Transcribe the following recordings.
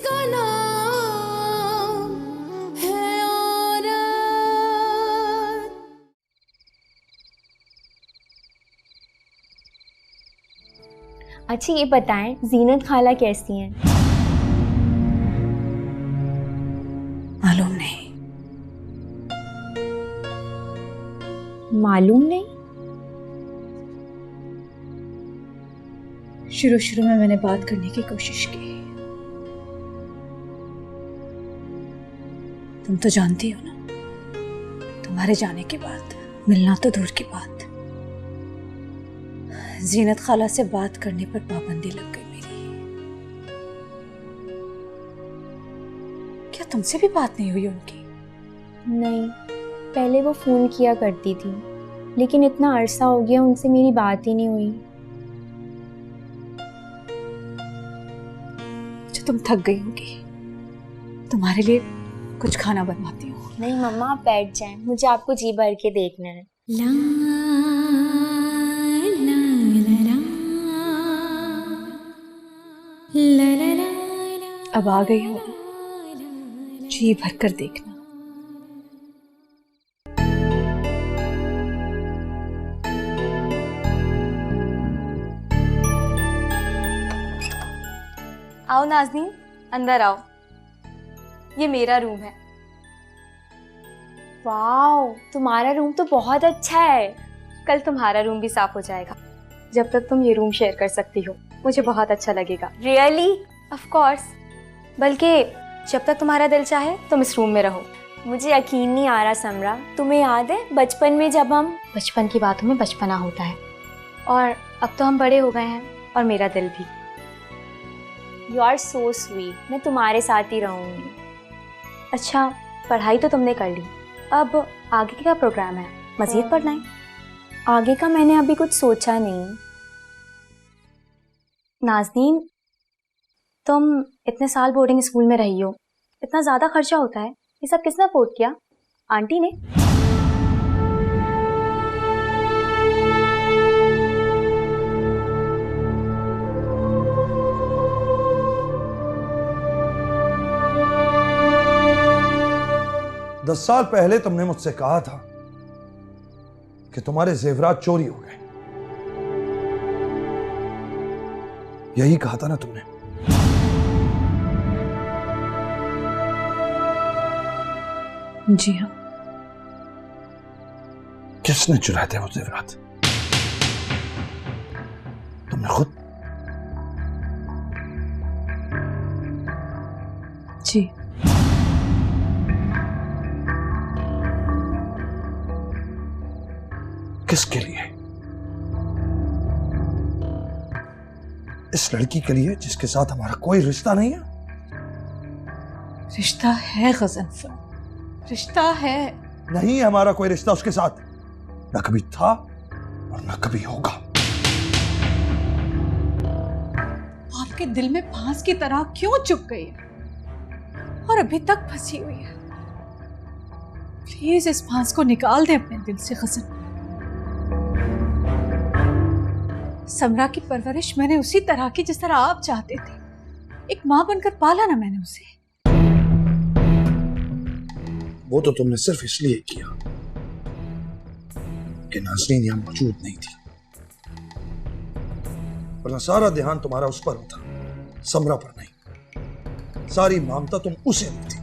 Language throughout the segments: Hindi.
जिसका नाम है औरत। अच्छा ये बताएं, जीनत खाला कैसी हैं? मालूम नहीं। मालूम नहीं? शुरू में मैंने बात करने की कोशिश की। तुम तो जानती हो ना, तुम्हारे जाने के बाद मिलना तो दूर की बात, जीनत खाला से बात करने पर पाबंदी लग गई मेरी। क्या तुमसे भी बात नहीं हुई उनकी? नहीं, पहले वो फोन किया करती थी, लेकिन इतना अरसा हो गया उनसे मेरी बात ही नहीं हुई। जो तुम थक गई होगी, तुम्हारे लिए कुछ खाना बनवाती हूँ। नहीं मम्मा, आप बैठ जाएं, मुझे आपको जी भर के देखना है। ला ला ला ला ला। अब आ गई हो ना, जी भर कर देखना। आओ नाज़नीन, अंदर आओ। ये मेरा रूम है। वाओ, तुम्हारा रूम तो बहुत अच्छा है। कल तुम्हारा रूम भी साफ हो जाएगा। जब तक तुम ये रूम शेयर कर सकती हो, मुझे बहुत अच्छा लगेगा। रियली? Of course. बल्कि जब तक तुम्हारा दिल चाहे तुम इस रूम में रहो। मुझे यकीन नहीं आ रहा समरा, तुम्हें याद है बचपन में जब हम... बचपन की बातों में बचपना होता है, और अब तो हम बड़े हो गए हैं, और मेरा दिल भी। यू आर सो स्वीट, मैं तुम्हारे साथ ही रहूंगी। अच्छा, पढ़ाई तो तुमने कर ली, अब आगे क्या प्रोग्राम है? मज़ीद पढ़ना है? आगे का मैंने अभी कुछ सोचा नहीं। नाज़नीन, तुम इतने साल बोर्डिंग स्कूल में रही हो, इतना ज़्यादा खर्चा होता है, ये सब किसने अफोर्ड किया? आंटी ने? दस साल पहले तुमने मुझसे कहा था कि तुम्हारे जेवरात चोरी हो गए। यही कहा था ना तुमने? जी हाँ। किसने चुराए थे वो जेवरात? तुमने खुद? जी। किसके लिए? इस लड़की के लिए जिसके साथ हमारा कोई रिश्ता नहीं है? रिश्ता है गज़नफर, रिश्ता है। नहीं है हमारा कोई रिश्ता उसके साथ, न कभी था और न कभी होगा। आपके दिल में फांस की तरह क्यों चुप गई है और अभी तक फंसी हुई है? प्लीज इस फांस को निकाल दे अपने दिल से गज़न। समरा की परवरिश मैंने उसी तरह की जिस तरह आप चाहते थे। एक मां बनकर पाला ना मैंने उसे। वो तो तुमने सिर्फ इसलिए किया कि नाज़नीन यहां मौजूद नहीं थी, वरना सारा ध्यान तुम्हारा उस पर होता, समरा पर नहीं। सारी ममता तुम उसे देती।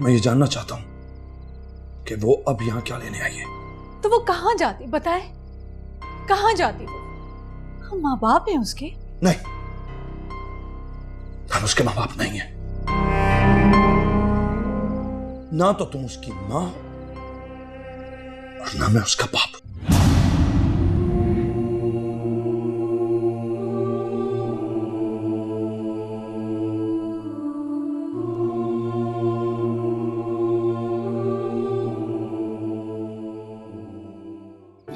मैं ये जानना चाहता हूं कि वो अब यहां क्या लेने आई है। तो वो कहां जाती बताए? कहां जाती वो? हम माँ बाप हैं उसके? नहीं, हम उसके माँ बाप नहीं हैं। ना तो तुम उसकी मां और ना मैं उसका बाप।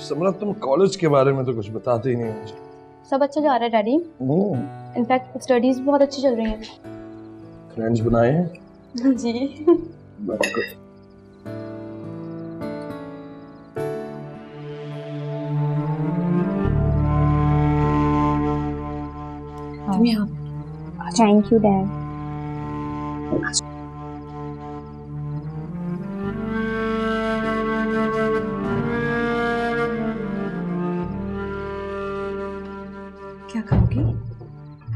समरा, तुम कॉलेज के बारे में तो कुछ बताते ही नहीं मुझे। सब अच्छा जा रहा है डैडी। इनफैक्ट स्टडीज बहुत अच्छी चल रही हैं। फ्रेंड्स बनाए हैं? जी। तुम यहाँ थैंक यू डैड। क्या खाओगी?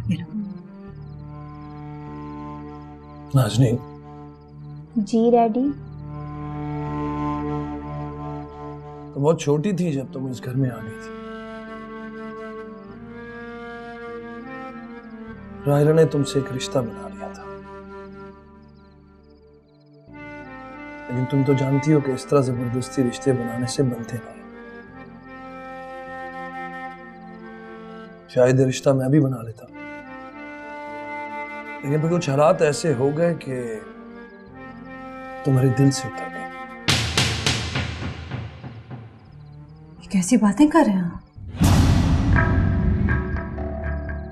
ये लो। नाज़नीन, जी डैडी। तो बहुत छोटी थी जब तुम इस घर में आ गई थी। राहिला ने तुमसे एक रिश्ता बना लिया था, लेकिन तुम तो जानती हो कि इस तरह जबरदस्ती रिश्ते बनाने से बनते नहीं। शायद ये रिश्ता मैं भी बना लेता, लेकिन फिर कुछ हालात ऐसे हो गए कि तुम्हारे दिल से उतर गए। ये कैसी बातें कर रहे हैं आप?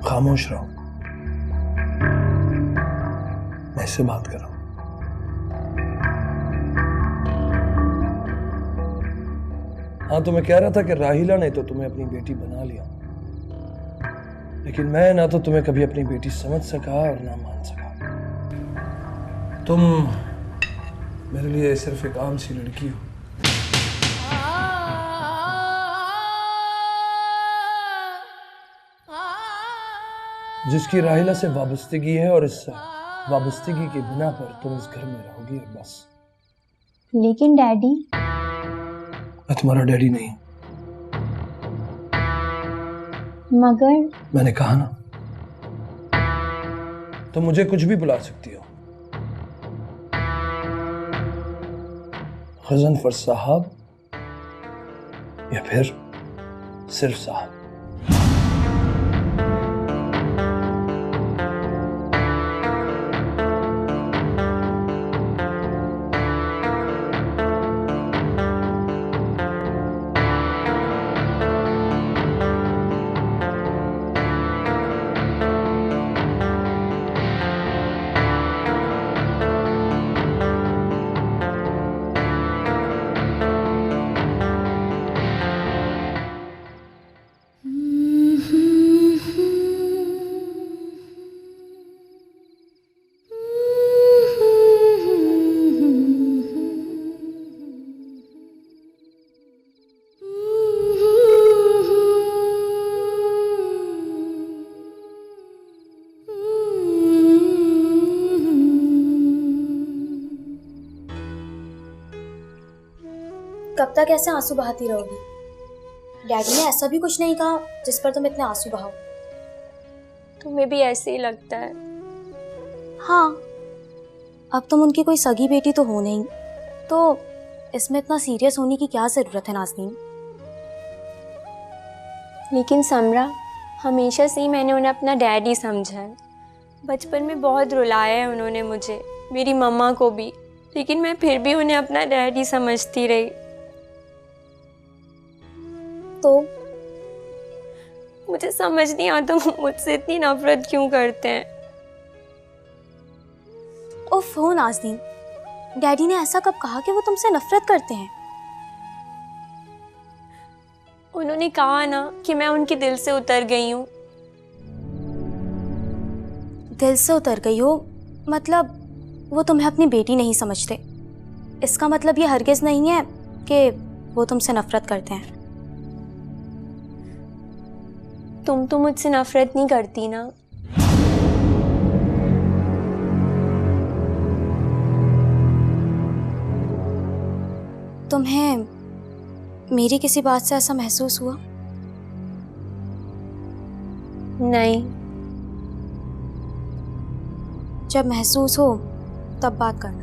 खामोश रहो, मैं इससे बात कर रहा हूं। हाँ, तो मैं कह रहा था कि राहिला ने तो तुम्हें अपनी बेटी बना लिया, लेकिन मैं ना तो तुम्हें कभी अपनी बेटी समझ सका और ना मान सका। तुम मेरे लिए सिर्फ एक आम सी लड़की हो। जिसकी राहिला से वाबस्तगी है, और इस वाबस्तगी के बिना पर तुम इस घर में रहोगी और बस। लेकिन डैडी। मैं तुम्हारा डैडी नहीं हूं। मगर मैंने कहा ना, तुम मुझे कुछ भी बुला सकती हो। गजनफर साहब या फिर सिर्फ साहब। कब तक ऐसे आंसू बहाती रहोगी? डैडी ने ऐसा भी कुछ नहीं कहा जिस पर तुम इतने आंसू बहाओ। तुम्हें भी ऐसे ही लगता है? हाँ, अब तुम उनकी कोई सगी बेटी तो हो नहीं, तो इसमें इतना सीरियस होने की क्या जरूरत है नाज़नीन? लेकिन समरा, हमेशा से ही मैंने उन्हें अपना डैडी समझा है। बचपन में बहुत रुलाया है उन्होंने मुझे, मेरी मम्मा को भी, लेकिन मैं फिर भी उन्हें अपना डैडी समझती रही। तो मुझे समझ नहीं आता वो मुझसे इतनी नफरत क्यों करते हैं। उफ हो नाज़नीन, डैडी ने ऐसा कब कहा कि वो तुमसे नफरत करते हैं? उन्होंने कहा ना कि मैं उनके दिल से उतर गई हूँ। दिल से उतर गई हो मतलब वो तुम्हें अपनी बेटी नहीं समझते। इसका मतलब ये हरगिज़ नहीं है कि वो तुमसे नफरत करते हैं। तुम तो मुझसे नफरत नहीं करती ना? तुम्हें मेरी किसी बात से ऐसा महसूस हुआ? नहीं। जब महसूस हो तब बात करना।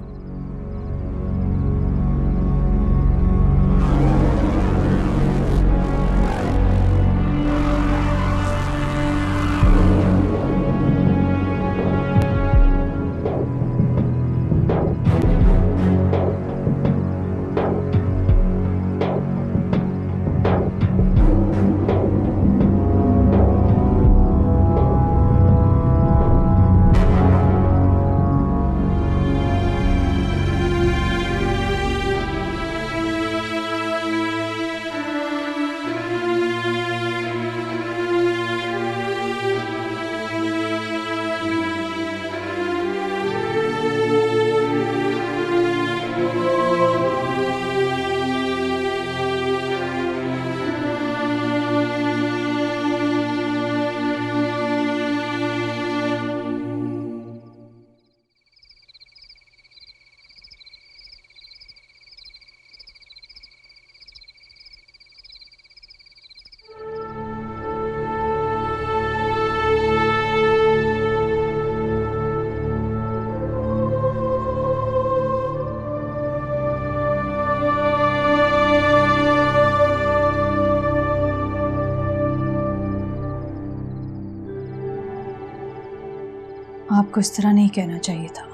आपको इस तरह नहीं कहना चाहिए था।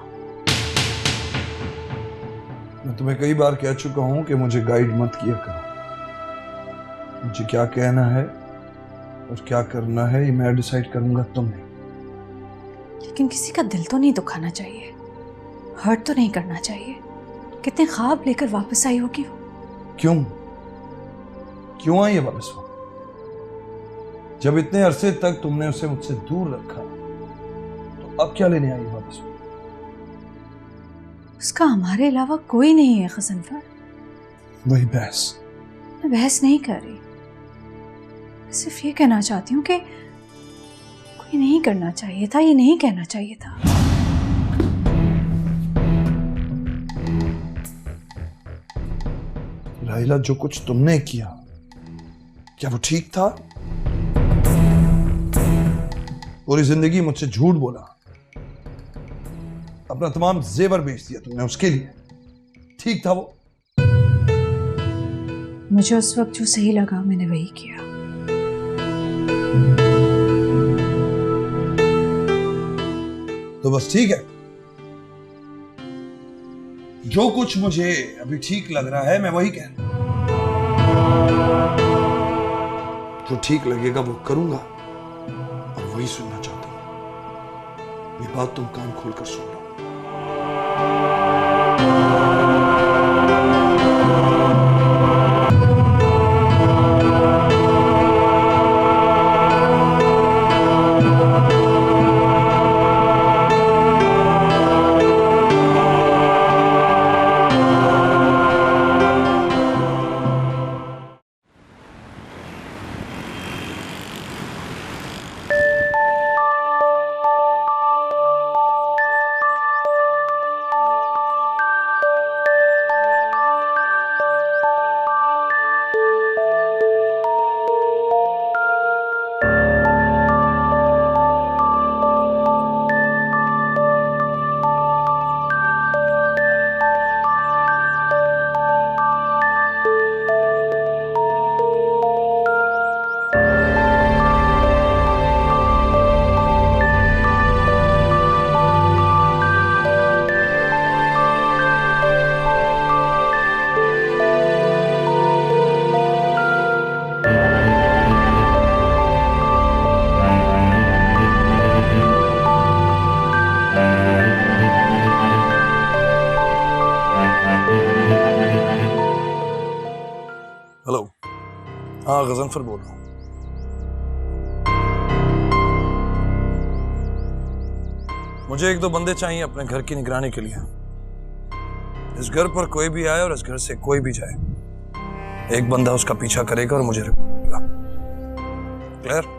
मैं तुम्हें कई बार कह चुका हूं कि मुझे गाइड मत किया करो। मुझे क्या कहना है और क्या करना है ये मैं डिसाइड करूंगा, तुम नहीं। लेकिन किसी का दिल तो नहीं दुखाना चाहिए, हर्ट तो नहीं करना चाहिए। कितने ख्वाब लेकर वापस आई होगी वो। क्यों क्यों आई है वापस वो? जब इतने अरसे तक तुमने उसे मुझसे दूर रखा तो अब क्या लेने आई है वापस वो? उसका हमारे अलावा कोई नहीं है ग़ज़नफ़र। वही बहस। मैं बहस नहीं कर रही, मैं सिर्फ ये कहना चाहती हूँ कि कोई नहीं करना चाहिए था, ये नहीं कहना चाहिए था। राहिला, जो कुछ तुमने किया क्या वो ठीक था? पूरी जिंदगी मुझसे झूठ बोला, अपना तमाम जेवर बेच दिया तुमने उसके लिए, ठीक था वो? मुझे उस वक्त जो सही लगा मैंने वही किया। तो बस ठीक है, जो कुछ मुझे अभी ठीक लग रहा है मैं वही कह रहा हूं। जो ठीक लगेगा वो करूंगा और वही सुनना चाहता हूं। ये बात तुम कान खोलकर सुन लो। हेलो, हाँ ग़ज़नफ़र बोल रहा हूँ। मुझे एक दो बंदे चाहिए अपने घर की निगरानी के लिए। इस घर पर कोई भी आए और इस घर से कोई भी जाए, एक बंदा उसका पीछा करेगा और मुझे रखेगा। क्लियर?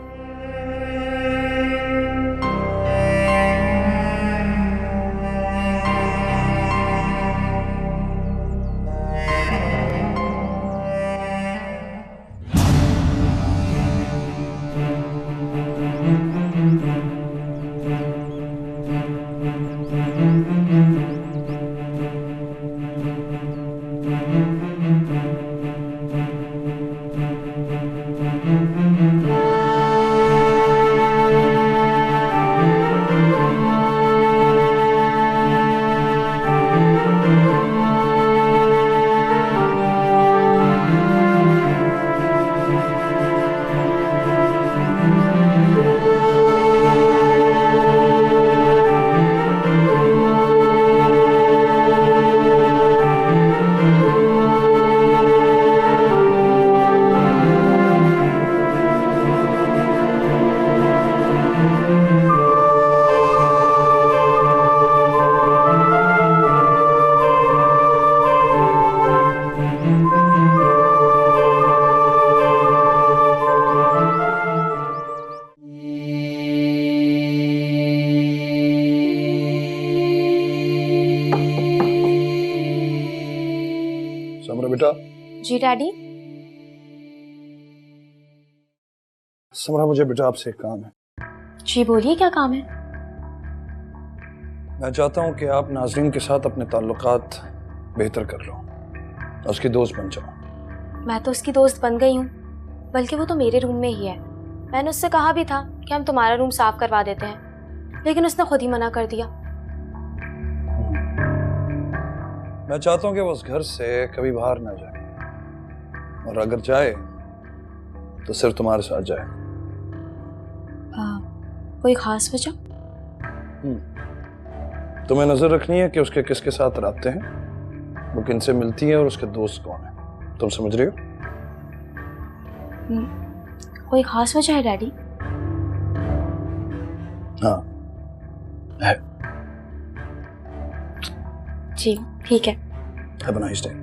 समरा बेटा। जी डैडी। समरा, मुझे बेटा आपसे एक काम है। जी बोलिए, क्या काम है? मैं चाहता हूं कि आप नाज़रीन के साथ अपने ताल्लुकात बेहतर कर लो, उसकी दोस्त बन जाओ। मैं तो उसकी दोस्त बन गई हूँ, बल्कि वो तो मेरे रूम में ही है। मैंने उससे कहा भी था कि हम तुम्हारा रूम साफ करवा देते हैं, लेकिन उसने खुद ही मना कर दिया। मैं चाहता हूं कि वो उस घर से कभी बाहर ना जाए, और अगर जाए तो सिर्फ तुम्हारे साथ जाए। कोई खास वजह? तुम्हें नजर रखनी है कि उसके किसके साथ राब्ते हैं, वो किनसे मिलती है और उसके दोस्त कौन है। तुम समझ रही हो? कोई खास वजह है डैडी? हाँ है। जी ठीक है। Have a nice day.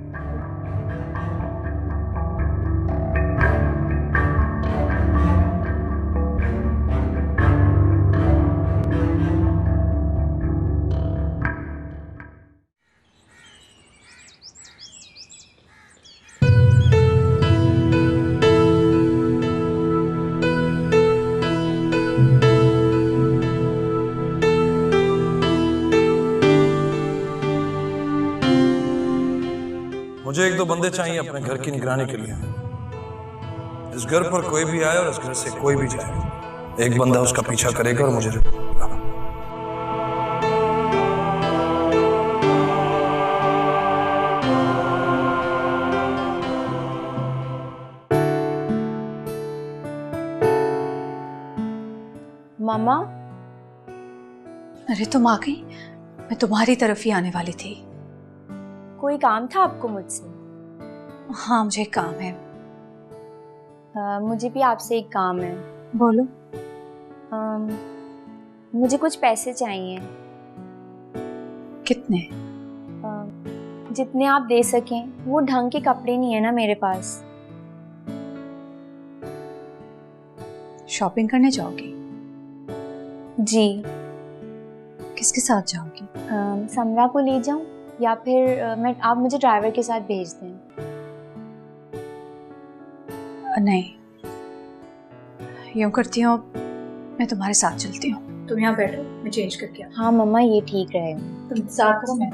मुझे एक दो बंदे चाहिए अपने घर की निगरानी के लिए। इस घर पर कोई भी आए और इस घर से कोई भी जाए, एक बंदा उसका पीछा करेगा और मुझे रोकेगा। मम्मा, अरे तुम आ गई, मैं तुम्हारी तरफ ही आने वाली थी। कोई काम था आपको मुझसे? हाँ मुझे एक काम है। मुझे भी आपसे एक काम है। बोलो। मुझे कुछ पैसे चाहिए। कितने? जितने आप दे सकें। वो ढंग के कपड़े नहीं है ना मेरे पास। शॉपिंग करने जाओगी? जी। किसके साथ जाओगी? समरा को ले जाऊं या फिर आप मुझे ड्राइवर के साथ भेज दें। नहीं, यूँ करती हूँ, मैं तुम्हारे साथ चलती हूँ। तुम यहाँ बैठो, मैं चेंज करके आती हूँ। हाँ मम्मा, ये ठीक रहेगा। तुम साथ करो, मैं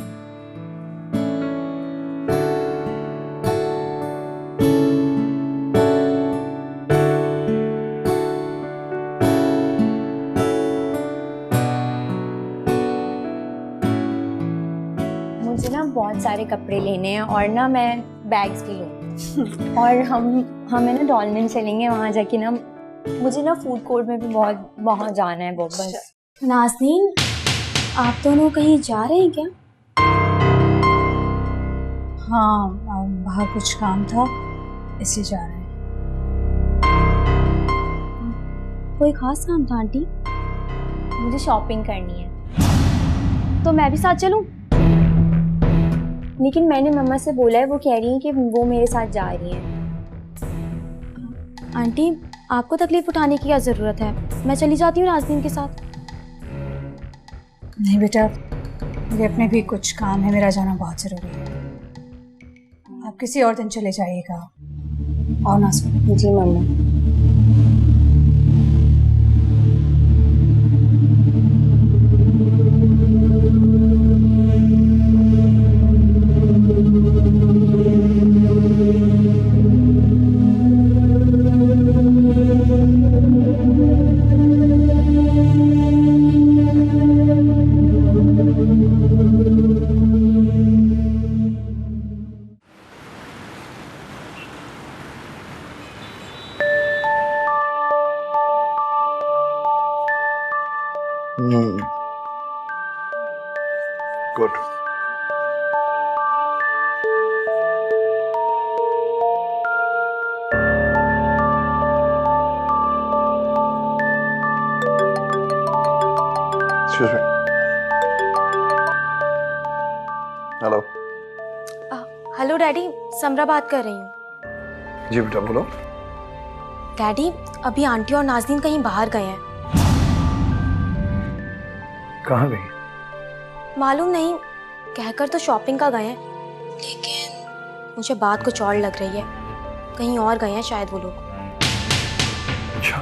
मुझे ना बहुत सारे कपड़े लेने हैं और ना मैं बैग्स भी लूँ। और हमें ना डॉल्मेन चलेंगे, वहाँ जाके ना मुझे ना फूड कोर्ट में भी बहुत वहाँ जाना है बस। नाज़नीन, आप दोनों कहीं जा रहे हैं क्या? हाँ बाहर कुछ काम था इसलिए जा रहे हैं। कोई खास काम था आंटी? मुझे शॉपिंग करनी है। तो मैं भी साथ चलूं? लेकिन मैंने मम्मा से बोला है, वो कह रही हैं कि वो मेरे साथ जा रही हैं। आंटी, आपको तकलीफ उठाने की क्या ज़रूरत है? मैं चली जाती हूँ नाज़नीन के साथ। नहीं बेटा, मुझे अपने भी कुछ काम है, मेरा जाना बहुत ज़रूरी है। आप किसी और दिन चले जाइएगा। और ना सुनो। जी mama. Good. Excuse me. Hello. Hello daddy, Samra बात कर रही हूँ। जी बेटा बोलो। डैडी, अभी आंटी और नाज़नीन कहीं बाहर गए हैं। कहाँ गई? मालूम नहीं, कहकर तो शॉपिंग का गए हैं, लेकिन मुझे बात कुछ और लग रही है। कहीं और गए हैं शायद वो लोग। अच्छा,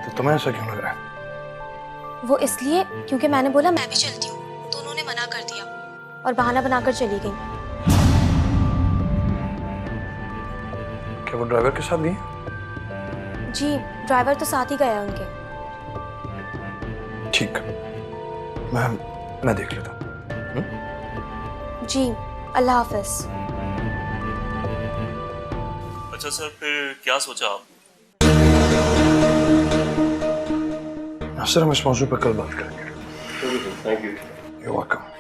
तो तुम्हें ऐसा क्यों लग रहा है? वो इसलिए क्योंकि मैंने बोला मैं भी चलती हूँ, तो उन्होंने मना कर दिया और बहाना बनाकर चली गई। क्या वो ड्राइवर के साथ गई? जी, ड्राइवर तो साथ ही गया है उनके। ठीक, मैं देख लेता हूँ। जी, अल्लाह हाफिज। अच्छा सर, फिर क्या सोचा आप? सर, हम इस मौजूद पर कल बात करेंगे। Thank you. You're welcome.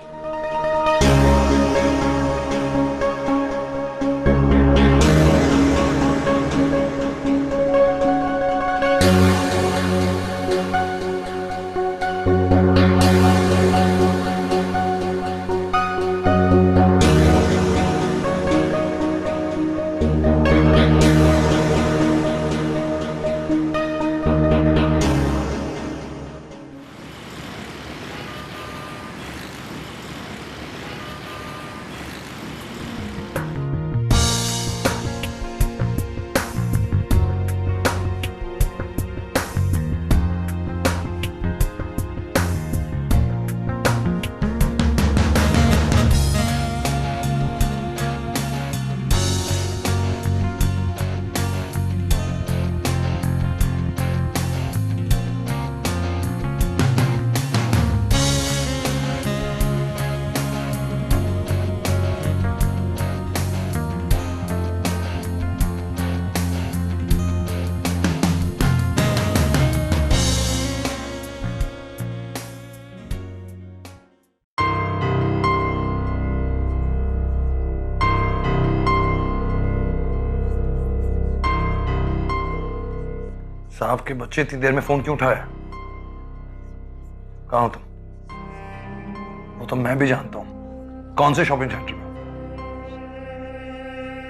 साहब के बच्चे इतनी देर में फोन क्यों उठाया? कहाँ हो तुम? वो तो मैं भी जानता हूं। कौन से शॉपिंग सेंटर में?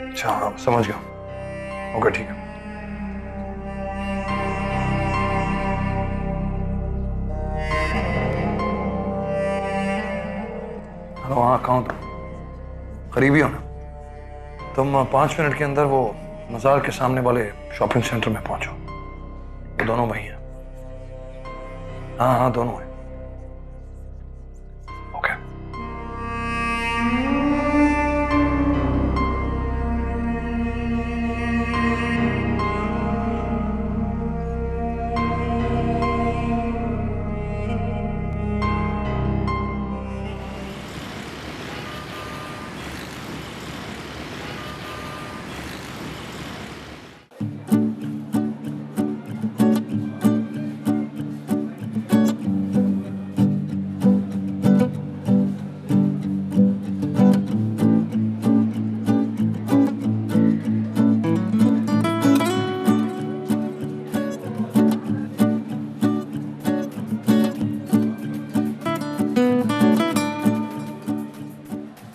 अच्छा, हाँ, समझ गया। ओके, ठीक है। हेलो, हाँ, कहाँ हो तुम? करीबी हो ना? तुम 5 मिनट के अंदर वो मजार के सामने वाले शॉपिंग सेंटर में पहुंचो। वो दोनों वही हैं। हाँ हाँ, दोनों हैं। ओके।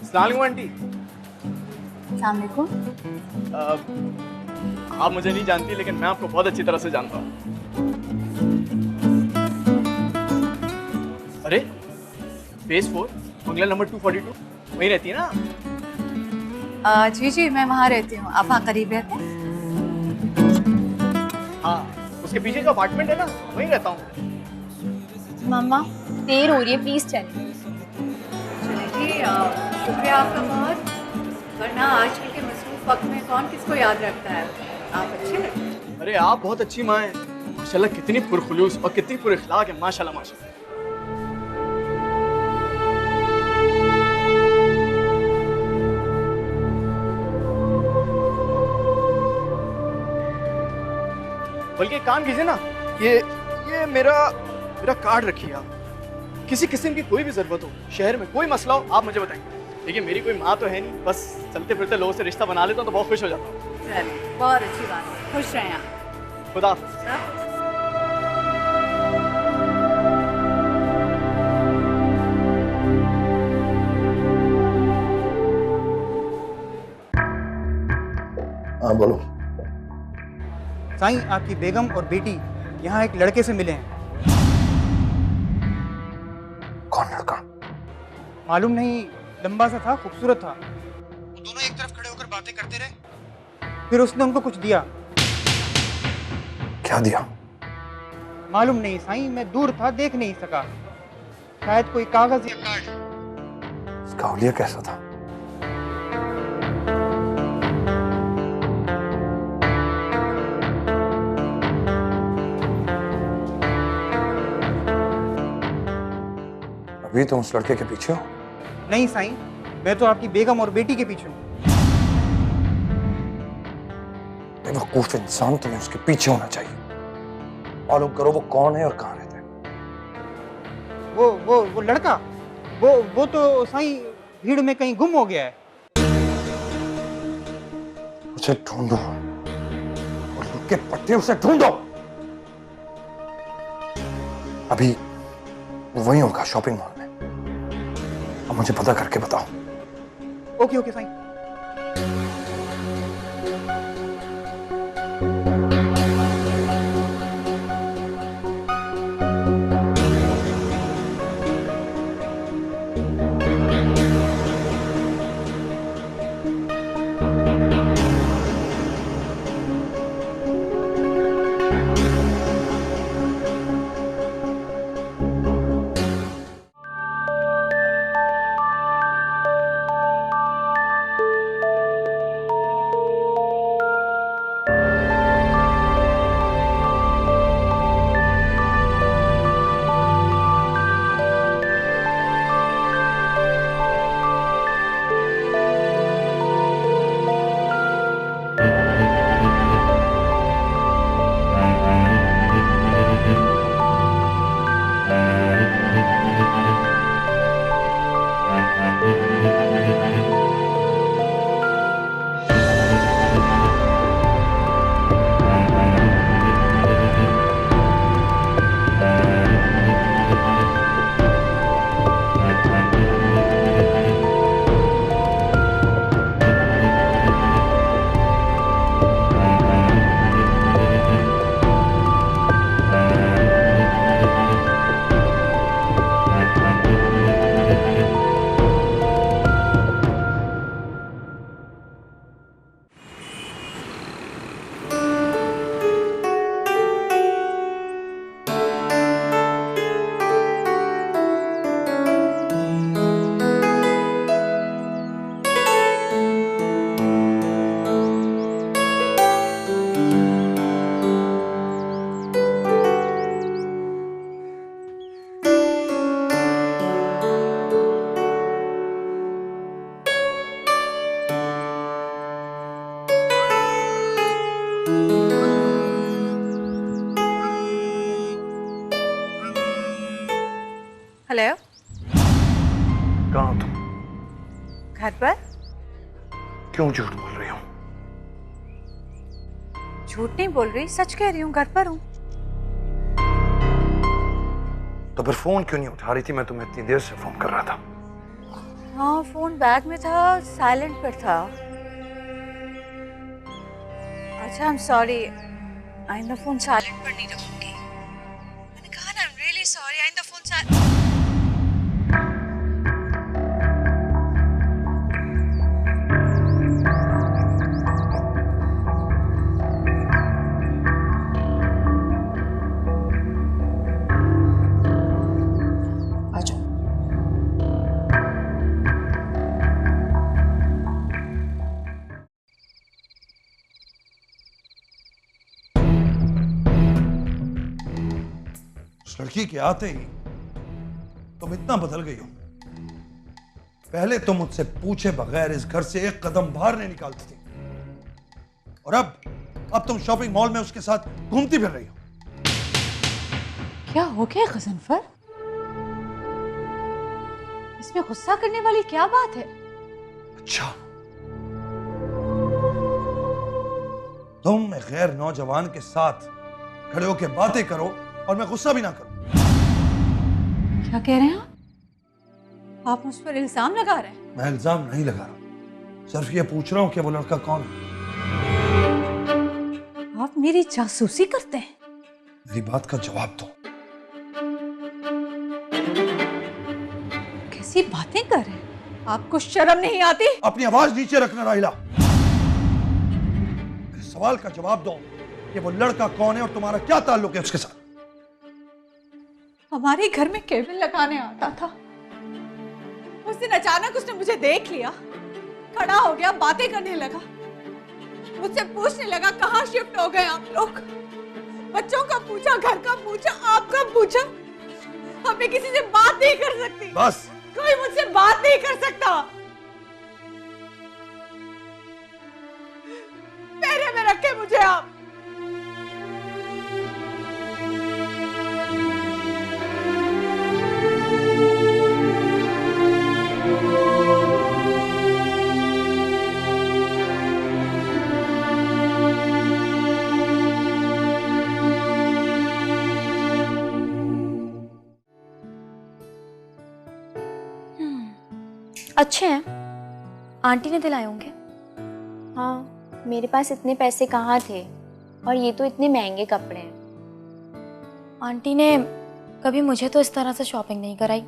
अस्सलाम आंटी। सलामकुम। आप मुझे नहीं जानती, लेकिन मैं आपको बहुत अच्छी तरह से जानता हूँ। अरे, फेज 4 बंगला नंबर 242 वहीं रहती है ना? जी जी, मैं वहाँ रहती हूँ। आप वहाँ करीब रहते हैं? हाँ, उसके पीछे जो अपार्टमेंट है ना, वहीं रहता हूँ। मम्मा, देर हो रही है, प्लीज चलें। चलिए जी, शुक्रिया आपका बहुत। वरना आजकल के मसरूफ वक्त में कौन किसको याद रखता है। आप अच्छे लगते हैं। अरे, आप बहुत अच्छी माँ हैं। माशाल्लाह, कितनी पुरखुलूस और कितनी पुरखलाक है। माशाल्लाह माशाल्लाह। बल्कि एक काम कीजिए ना, ये मेरा कार्ड रखिए आप। किसी किस्म की कोई भी जरूरत हो, शहर में कोई मसला हो, आप मुझे बताएंगे। देखिए, मेरी कोई माँ तो है नहीं, बस चलते फिरते लोगों से रिश्ता बना लेता हूँ तो बहुत खुश हो जाता हूँ। चलिए, बहुत अच्छी बात है। खुश रहें आप। खुदा हाफ़िज़। हाँ, बोलो। साईं, आपकी बेगम और बेटी यहाँ एक लड़के से मिले हैं। कौन लड़का? मालूम नहीं, लंबा सा था, खूबसूरत था। वो दोनों एक तरफ खड़े होकर बातें करते रहे, फिर उसने उनको कुछ दिया। क्या दिया? मालूम नहीं साईं, मैं दूर था, देख नहीं सका। शायद कोई कागज या कार्ड। इसका हुलिया कैसा था? अभी तुम उस लड़के के पीछे हो? नहीं साईं, मैं तो आपकी बेगम और बेटी के पीछे हूँ। बेवकूफ इंसान, तुम्हें उसके पीछे होना चाहिए। मालूम करो वो कौन है और कहाँ रहता है। वो लड़का, वो तो साईं भीड़ में कहीं गुम हो गया है। उसे ढूंढो और लुक के पट्टे उसे ढूंढो। अभी वो वही होगा शॉपिंग मॉल में। अब मुझे पता करके बताओ। ओके साईं। हेलो, कहाँ हो तुम? घर पर? क्यों झूठ बोल रही हो? झूठ नहीं बोल रही, सच कह रही हूँ, घर पर हूँ। तो फिर फोन क्यों नहीं उठा रही थी? मैं तुम्हें इतनी देर से फोन कर रहा था। हाँ, फोन बैग में था, साइलेंट पर था। अच्छा, आई एम सॉरी, आइंदा फोन साइलेंट पर नहीं रखूंगी। मैंने कहा ना, आई एम रियली सॉरी, आइंदा फोन साइलेंट। लड़की के आते ही तुम इतना बदल गई हो। पहले तुम मुझसे पूछे बगैर इस घर से एक कदम बाहर नहीं निकालती थी, और अब तुम शॉपिंग मॉल में उसके साथ घूमती फिर रही हो। क्या हो गया गजनफर? इसमें गुस्सा करने वाली क्या बात है? अच्छा, तुम एक गैर नौजवान के साथ खड़े होकर बातें करो और मैं गुस्सा भी ना करूं। क्या कह रहे हैं आप मुझ पर इल्जाम लगा रहे हैं? मैं इल्जाम नहीं लगा रहा, सिर्फ ये पूछ रहा हूं कि वो लड़का कौन है। आप मेरी जासूसी करते हैं? मेरी बात का जवाब दो। कैसी बातें कर रहे हैं? आपको शर्म नहीं आती? अपनी आवाज नीचे रखना राहिला। मेरे सवाल का जवाब दो कि वो लड़का कौन है और तुम्हारा क्या ताल्लुक है उसके साथ। हमारे घर में केबिल लगाने आता था। उस दिन अचानक उसने मुझे देख लिया, खड़ा हो गया, बातें करने लगा, मुझसे पूछने लगा कहाँ शिफ्ट हो गए आप लोग। बच्चों का पूछा, घर का पूछा, आपका पूछा, अब मैं किसी से बात नहीं कर सकती। बस कोई मुझसे बात नहीं कर सकता। पैरे में रखे मुझे आप। अच्छे हैं, आंटी ने दिलाए होंगे। हाँ, मेरे पास इतने पैसे कहाँ थे, और ये तो इतने महंगे कपड़े हैं। आंटी ने कभी मुझे तो इस तरह से शॉपिंग नहीं कराई।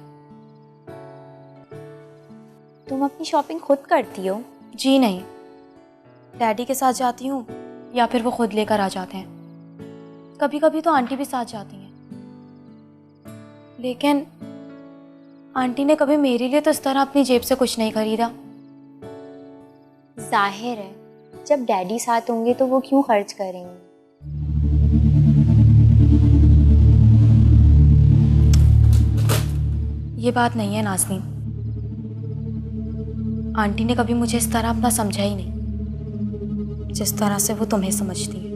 तुम अपनी शॉपिंग खुद करती हो? जी नहीं, डैडी के साथ जाती हूँ या फिर वो खुद लेकर आ जाते हैं। कभी कभी तो आंटी भी साथ जाती हैं, लेकिन आंटी ने कभी मेरे लिए तो इस तरह अपनी जेब से कुछ नहीं खरीदा। जाहिर है, जब डैडी साथ होंगे तो वो क्यों खर्च करेंगे। ये बात नहीं है नाज़नीन, आंटी ने कभी मुझे इस तरह अपना समझा ही नहीं जिस तरह से वो तुम्हें समझती है।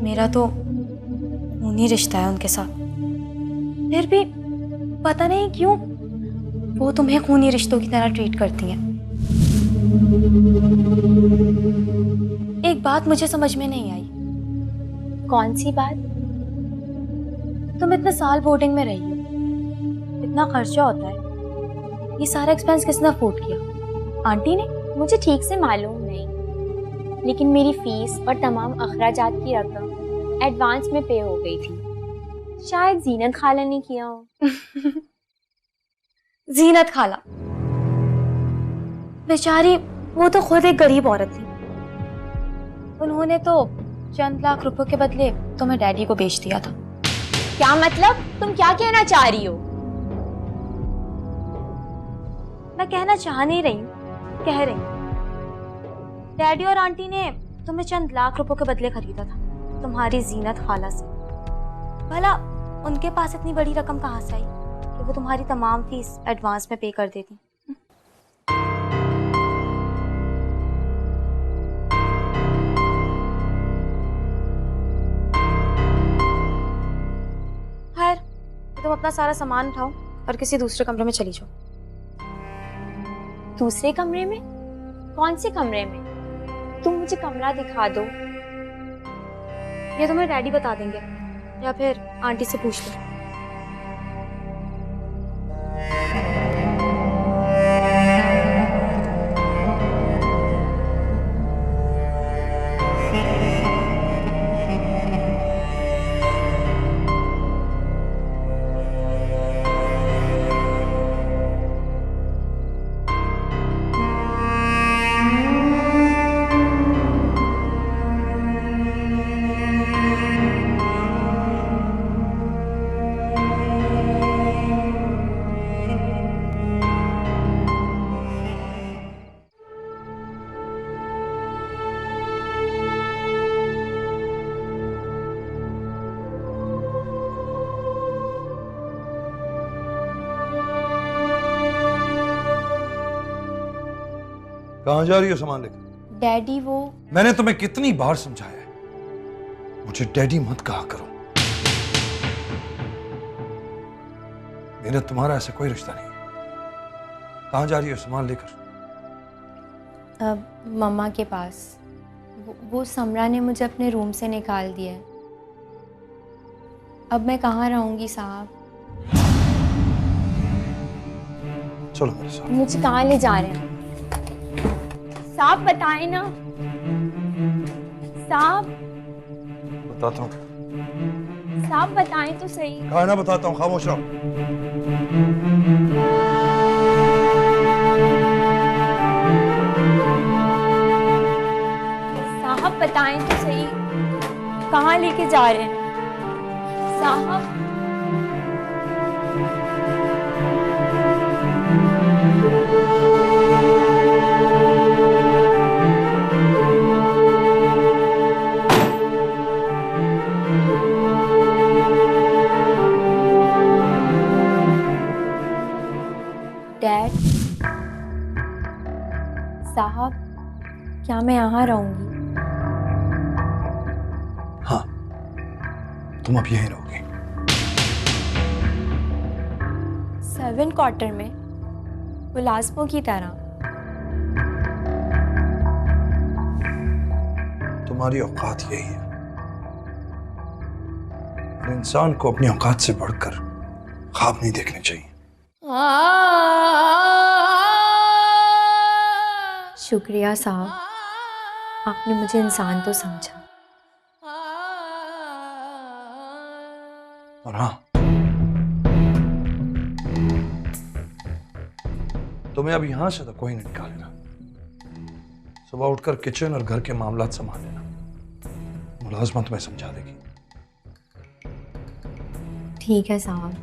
मेरा तो खूनी रिश्ता है उनके साथ, फिर भी पता नहीं क्यों वो तुम्हें खूनी रिश्तों की तरह ट्रीट करती हैं। एक बात मुझे समझ में नहीं आई। कौन सी बात? तुम इतने साल बोर्डिंग में रही हो, इतना खर्चा होता है, ये सारा एक्सपेंस किसने अफोर्ड किया? आंटी ने? मुझे ठीक से मालूम नहीं, लेकिन मेरी फीस और तमाम अखराजात की रकम एडवांस में पे हो गई थी। शायद जीनत खाला ने किया हो। जीनत खाला बेचारी, वो तो खुद एक गरीब औरत थी। उन्होंने तो चंद लाख रुपए के बदले तुम्हें डैडी को बेच दिया था। क्या मतलब? तुम क्या कहना चाह रही हो? मैं कहना चाह नहीं रही हूँ, कह रही हूँ। डैडी और आंटी ने तुम्हें चंद लाख रुपए के बदले खरीदा था तुम्हारी जीनत खाला से। भला उनके पास इतनी बड़ी रकम कहाँ से आई कि वो तुम्हारी तमाम फीस एडवांस में पे कर देती? खैर, तुम अपना सारा सामान उठाओ और किसी दूसरे कमरे में चली जाओ। दूसरे कमरे में? कौन से कमरे में? तुम मुझे कमरा दिखा दो। ये तुम्हें डैडी बता देंगे या फिर आंटी से पूछ लो। कहां जा रही हो सामान लेकर? डैडी वो मैंने तुम्हें कितनी बार समझाया है, मुझे डैडी मत कहा करो। मेरा तुम्हारा ऐसा कोई रिश्ता नहीं है। कहां जा रही हो सामान लेकर? मम्मा के पास। वो समरा ने मुझे अपने रूम से निकाल दिया है। अब मैं कहाँ रहूंगी साहब? चलो मेरे साथ। मुझे कहाँ ले जा रहे हैं साहब? बताएं ना साहब। बताता हूँ। साहब बताएं तो सही। कहा ना बताता हूँ, खामोश रहो। साहब बताएं तो सही, कहाँ लेके जा रहे हैं साहब? साहब, क्या मैं यहाँ रहूँगी? हाँ, तुम अब यहीं रहोगे। 7 क्वार्टर में मुलाजमों की तरह? तुम्हारी औकात यही है और इंसान को अपनी औकात से बढ़कर ख्वाब नहीं देखने चाहिए। शुक्रिया साहब, आपने मुझे इंसान तो समझा। और हाँ, तुम्हें अब यहां से तो कोई नहीं निकालेगा। सुबह उठकर किचन और घर के मामलात संभाल लेना, मुलाजमा तुम्हें समझा देगी। ठीक है साहब।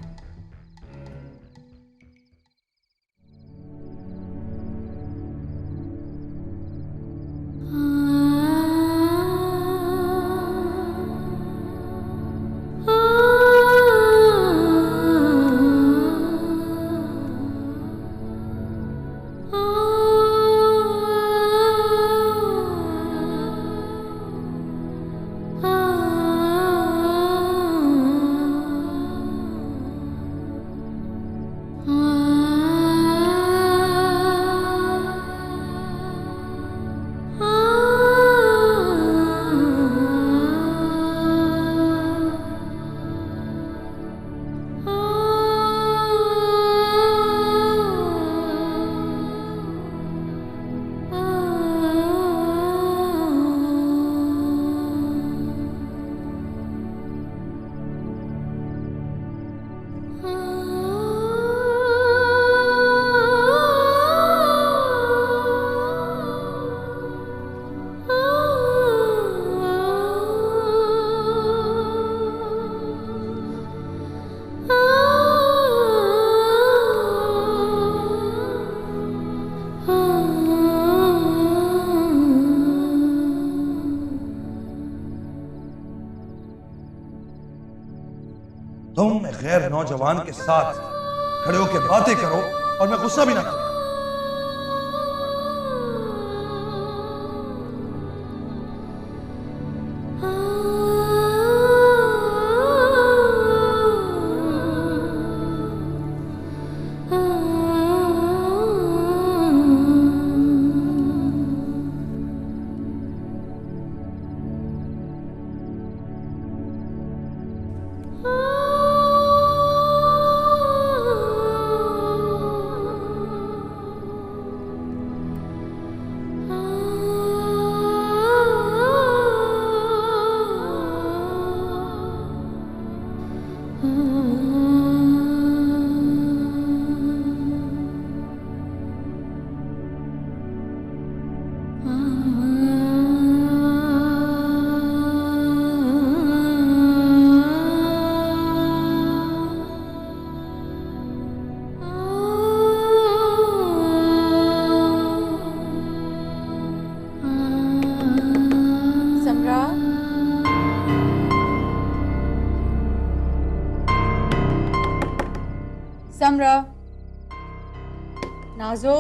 तुम एक गैर नौजवान के साथ खड़े होकर बातें करो और मैं गुस्सा भी ना करूं। समरा, समरा, नाजो,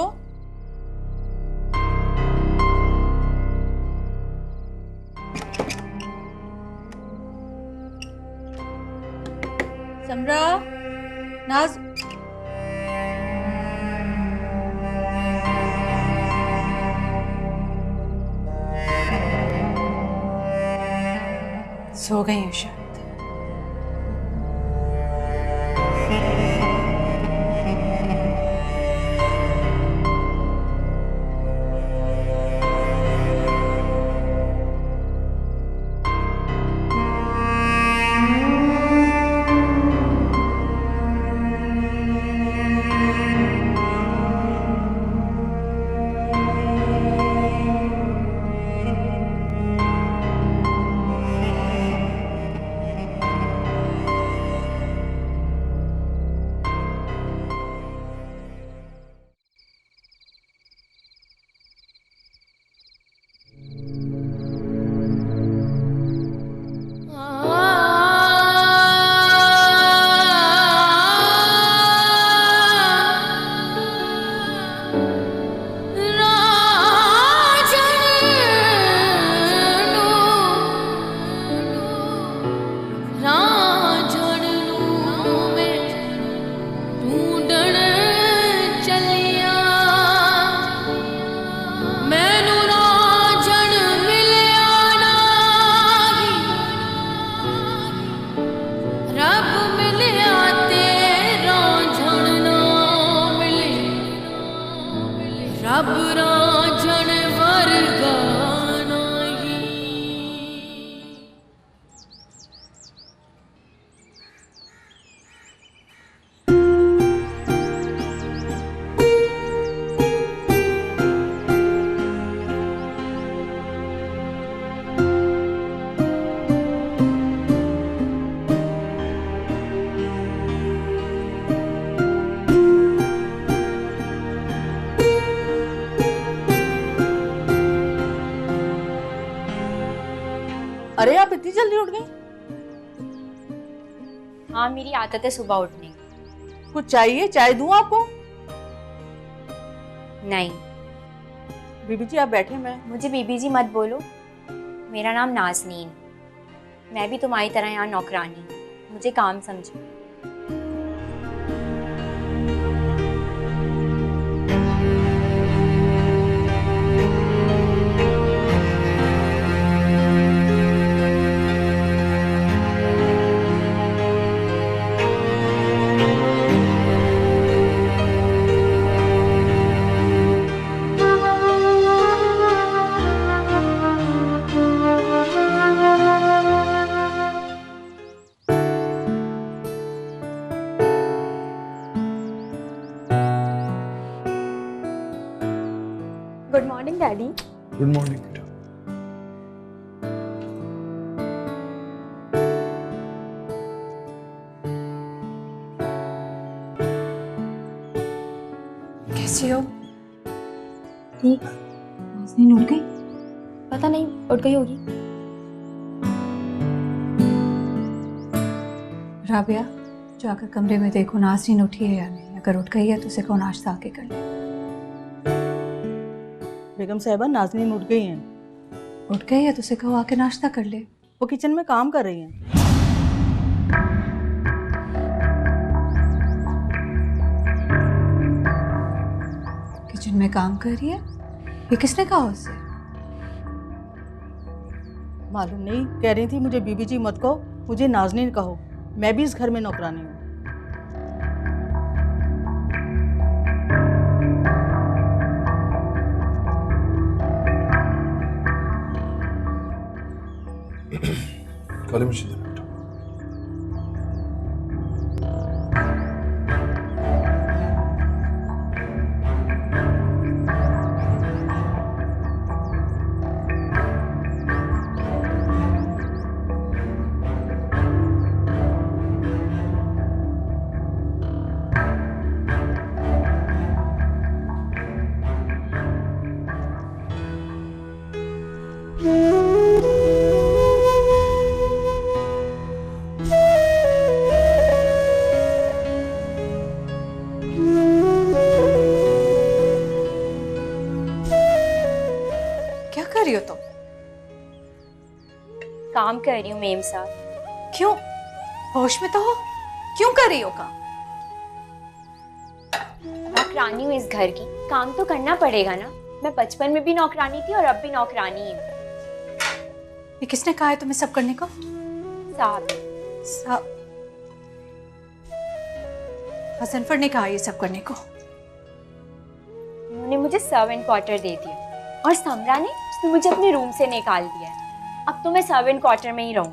समरा, नाज, सो गई हूँ शायद। रब राजन वर्गा नहीं। अरे आप इतनी जल्दी उठ गई? हाँ, मेरी आदत है सुबह उठने की। कुछ चाहिए? चाय दूं आपको? नहीं, बीबी जी आप बैठे, मैं मुझे बीबी जी मत बोलो। मेरा नाम नाज़नीन। मैं भी तुम्हारी तरह यहाँ नौकरानी हूँ। मुझे काम समझो। Good morning daddy. Good morning बेटा। कैसी हो? ठीक। नाज़नीन उठ गई? पता नहीं, उठ गई होगी। राबिया जाकर कमरे में देखो नाज़नीन उठी है या नहीं। अगर उठ गई है तो उसे कहो नाश्ता आके कर ले। बेगम साहिबा, नाज़नीन उठ गई हैं। उठ गई है तो उसे कहो आके नाश्ता कर ले। वो किचन में काम कर रही हैं। किचन में काम कर रही है? ये किसने कहा उससे? मालूम नहीं, कह रही थी मुझे बीबी जी मत कहो, मुझे नाज़नीन कहो। मैं भी इस घर में नौकरानी हूँ। काली मिर्ची दे बेटा। क्या कर रही हो तुम? काम कर रही हूँ मेम साहब। क्यों? होश में तो हो। क्यों कर रही हो काम? नौकरानी हूँ इस घर की, काम तो करना पड़ेगा ना। मैं बचपन में भी नौकरानी थी और अब भी नौकरानी हूँ। ये किसने कहा है तुम्हें सब करने को? साहब। हसनफर ने कहा ये सब करने को। उन्होंने मुझे सर्वेंट क्वार्टर दे दिया और समरा ने उसने मुझे अपने रूम से निकाल दिया। अब तो मैं सर्वेंट क्वार्टर में ही रहूँ।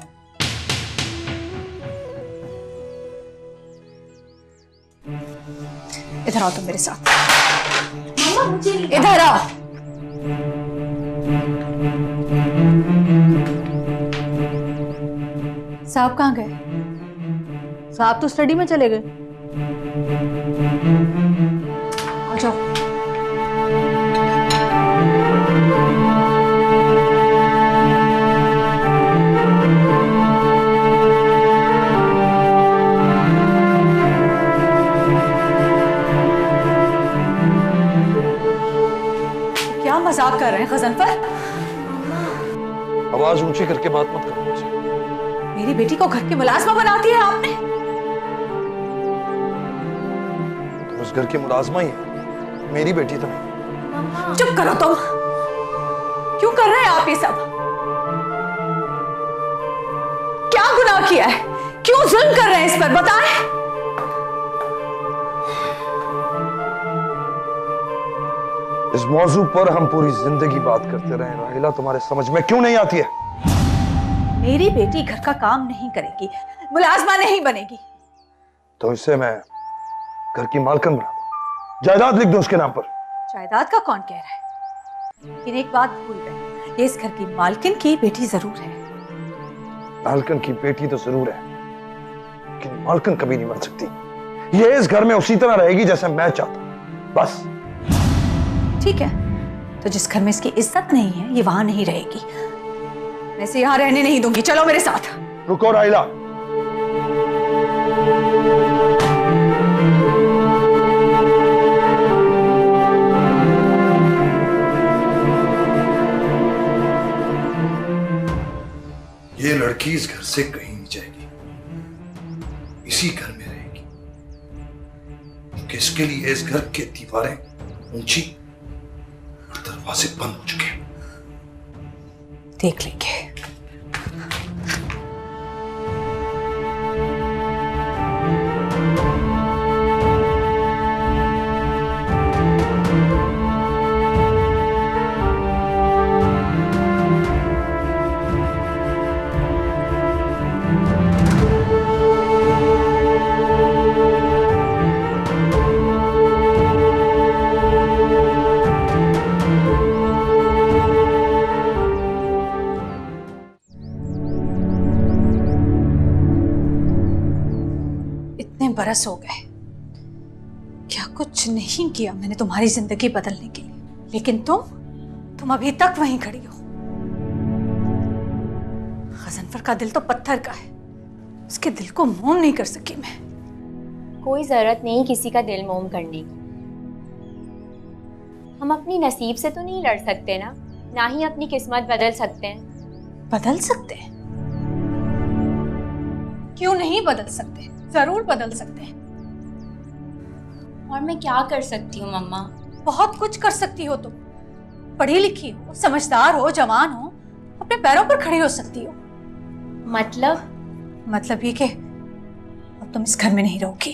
इधर आओ तुम मेरे साथ। इधर आओ। साहब कहाँ गए? साहब तो स्टडी में चले गए। आ जाओ। क्या मजाक कर रहे हैं गजनफर? आवाज ऊंची करके बात मत करो मुझसे। मेरी बेटी को घर की मुलाजमा बनाती है आपने। तुम उस घर की मुलाजमा ही है, मेरी बेटी तो नहीं। चुप करो तुम। क्यों कर रहे हैं आप ये सब? क्या गुनाह किया है? क्यों जुल्म कर रहे हैं इस पर? बताएं। इस जिस मौजू पर हम पूरी जिंदगी बात करते रहे राहिला, तुम्हारे समझ में क्यों नहीं आती है? मेरी बेटी घर का काम नहीं करेगी, मुलाजमा नहीं बनेगी। तो इसे मैं घर की मालकिन बना दूं, जायदाद लिख दूं उसके नाम पर। जायदाद का कौन कह रहा है? लेकिन एक बात भूल गए, ये इस घर की मालकिन की बेटी जरूर है। मालकिन की बेटी तो जरूर है, लेकिन मालकिन कभी नहीं बन सकती। ये इस घर में उसी तरह रहेगी जैसे मैं चाहता हूं, बस। ठीक है, तो जिस घर में इसकी इज्जत नहीं है, ये वहां नहीं रहेगी। मैं इसे यहां रहने नहीं दूंगी। चलो मेरे साथ। रुको राहिला, ये लड़की इस घर से कहीं नहीं जाएगी, इसी घर में रहेगी, क्योंकि इसके लिए इस घर की दीवारें ऊंची और दरवाजे बंद हो चुके हैं। देख लेंगे। बरस हो गए, क्या कुछ नहीं किया मैंने तुम्हारी जिंदगी बदलने के लिए, लेकिन तुम अभी तक वहीं खड़ी हो। गजनफर का दिल तो पत्थर का है, उसके दिल को मोम नहीं कर सकी मैं। कोई जरूरत नहीं किसी का दिल मोम करने की। हम अपनी नसीब से तो नहीं लड़ सकते ना ही अपनी किस्मत बदल सकते हैं। बदल सकते हैं? क्यों नहीं बदल सकते? जरूर बदल सकते हैं। और मैं क्या कर सकती हूँ मम्मा? बहुत कुछ कर सकती हो तुम। पढ़ी लिखी हो, समझदार हो, जवान हो, अपने पैरों पर खड़ी हो सकती हो। मतलब ये कि अब तुम इस घर में नहीं रहोगी।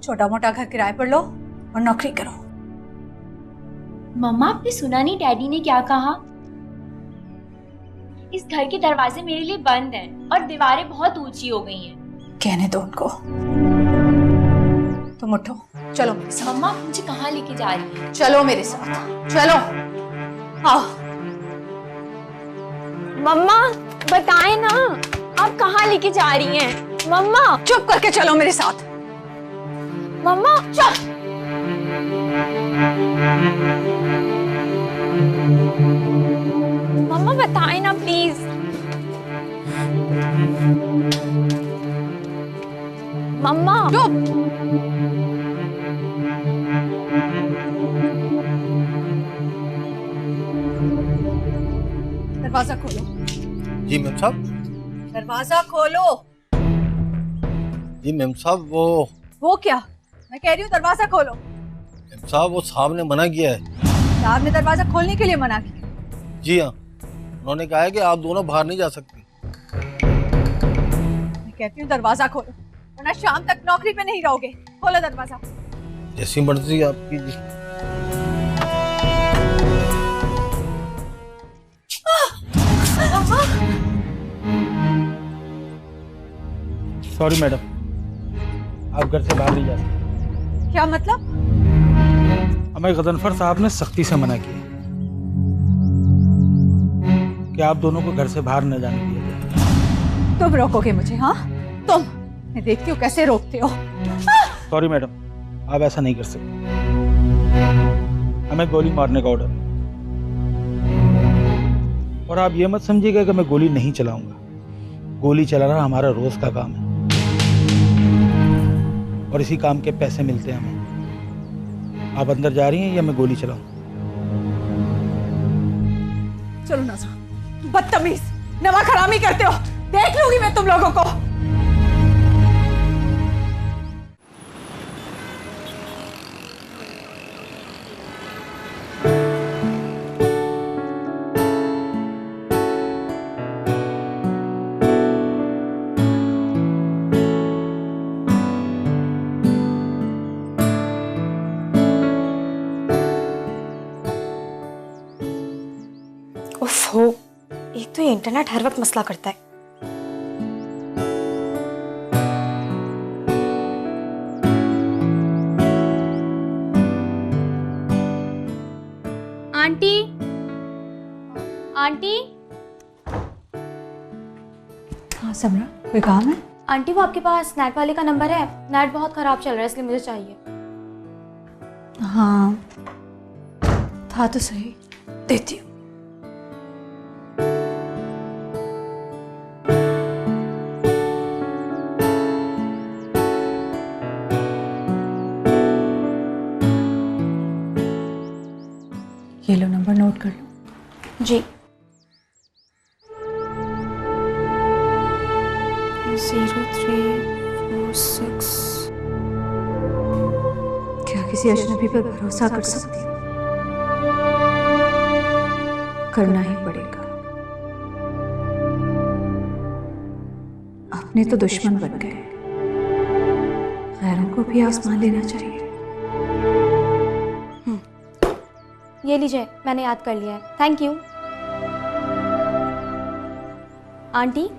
छोटा मोटा घर किराए पर लो और नौकरी करो। मम्मा आपने सुना नहीं डैडी ने क्या कहा? इस घर के दरवाजे मेरे लिए बंद हैं और दीवारें बहुत ऊंची हो गई हैं। कहने दो उनको। तुम उठो, चलो मेरे साथ। मम्मा मुझे कहाँ लेके जा रही है? चलो मेरे साथ, चलो। आओ। मम्मा बताएं ना, आप कहाँ लेके जा रही हैं? मम्मा चुप करके चलो मेरे साथ। मम्मा चुप। मम्मा बताएं ना प्लीज। मम्मा चुप। दरवाजा खोलो। जी मैम साहब। दरवाजा खोलो। जी मैम साहब। वो क्या? मैं कह रही हूँ दरवाजा खोलो। मैम साहब वो साहब ने मना किया है। साहब ने दरवाजा खोलने के लिए मना किया? जी हाँ, उन्होंने कहा है कि आप दोनों बाहर नहीं जा सकती। मैं कहती हूँ दरवाजा खोलो, वरना शाम तक नौकरी पे नहीं रहोगे। खोलो दरवाजा। जैसी मर्जी आपकी जी। सॉरी मैडम, आप घर से बाहर नहीं जा सकते। क्या मतलब? हमें गजनफर साहब ने सख्ती से मना किया कि आप दोनों को घर से बाहर न जाने दिया जाए। तुम रोकोगे मुझे? हाँ तुम? मैं देखती हूँ कैसे रोकते हो। सॉरी मैडम, आप ऐसा नहीं कर सकते। हमें गोली मारने का ऑर्डर है और आप ये मत समझिएगा कि मैं गोली नहीं चलाऊंगा। गोली चलाना हमारा रोज का काम है और इसी काम के पैसे मिलते हैं हमें। आप अंदर जा रही हैं या मैं गोली चलाऊं? चलो नाज़ा, बदतमीज, नमक हरामी करते हो। देख लूंगी मैं तुम लोगों को। ये इंटरनेट हर वक्त मसला करता है। Aunty, aunty. हाँ समरा, कोई काम है? आंटी वो आपके पास नेट वाले का नंबर है? नेट बहुत खराब चल रहा है इसलिए मुझे चाहिए। हाँ था तो सही, देती हूँ। ये लो, नंबर नोट कर लो। जी। 0346। क्या किसी अजनबी पर भरोसा कर सकती हूँ? करना ही पड़ेगा। अपने तो दुश्मन बन गए, गैरों को भी आजमा लेना चाहिए। ये लीजिए, मैंने याद कर लिया है। Thank you. आंटी